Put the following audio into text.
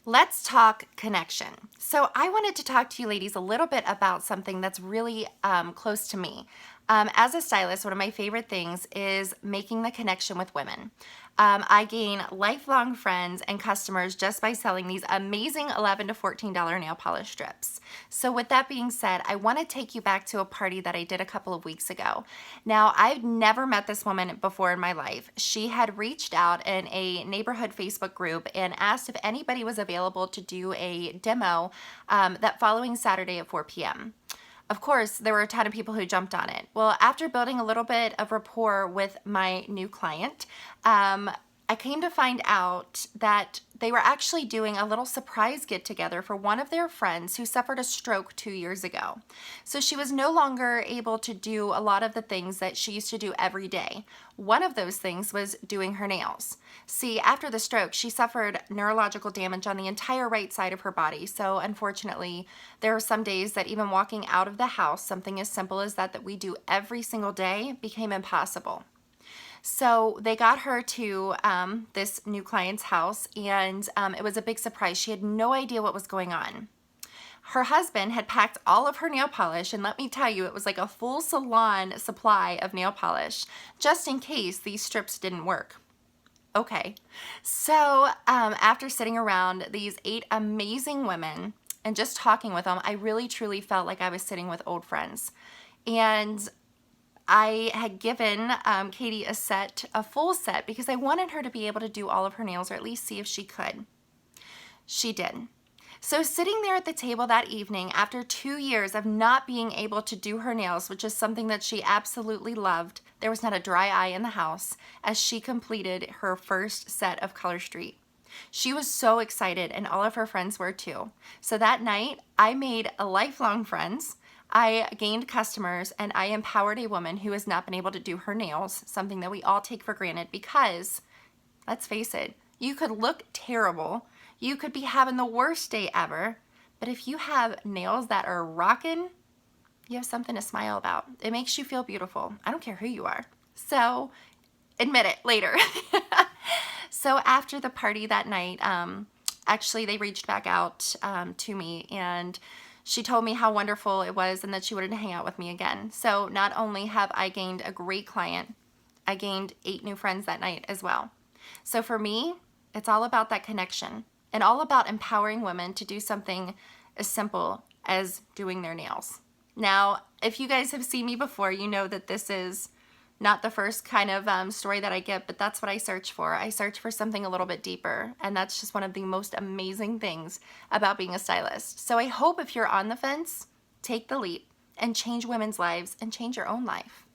Let's talk connection. So I wanted to talk to you ladies a little bit about something that's really close to me. As a stylist, one of my favorite things is making the connection with women. I gain lifelong friends and customers just by selling these amazing $11 to $14 nail polish strips. So with that being said, I want to take you back to a party that I did a couple of weeks ago. Now, I've never met this woman before in my life. She had reached out in a neighborhood Facebook group and asked if anybody was available to do a demo that following Saturday at 4 p.m. Of course, there were a ton of people who jumped on it. Well, after building a little bit of rapport with my new client, I came to find out that they were actually doing a little surprise get together for one of their friends who suffered a stroke 2 years ago. So she was no longer able to do a lot of the things that she used to do every day. One of those things was doing her nails. See, after the stroke, she suffered neurological damage on the entire right side of her body. So unfortunately, there are some days that even walking out of the house, something as simple as that we do every single day, became impossible. So they got her to this new client's house, and it was a big surprise. She had no idea what was going on. Her husband had packed all of her nail polish, and let me tell you, it was like a full salon supply of nail polish, just in case these strips didn't work. Okay, so after sitting around these 8 amazing women and just talking with them, I really truly felt like I was sitting with old friends. And I had given Katie a full set, because I wanted her to be able to do all of her nails, or at least see if she could. She did. So sitting there at the table that evening, after 2 years of not being able to do her nails, which is something that she absolutely loved, there was not a dry eye in the house as she completed her first set of Color Street. She was so excited, and all of her friends were too. So that night, I made lifelong friends. I gained customers, and I empowered a woman who has not been able to do her nails, something that we all take for granted because, let's face it, you could look terrible, you could be having the worst day ever, but if you have nails that are rocking, you have something to smile about. It makes you feel beautiful. I don't care who you are. So admit it later. So after the party that night, actually they reached back out to me, and she told me how wonderful it was and that she wanted to hang out with me again. So not only have I gained a great client, I gained 8 new friends that night as well. So for me, it's all about that connection and all about empowering women to do something as simple as doing their nails. Now, if you guys have seen me before, you know that this is not the first kind of story that I get, but that's what I search for. I search for something a little bit deeper, and that's just one of the most amazing things about being a stylist. So I hope if you're on the fence, take the leap and change women's lives and change your own life.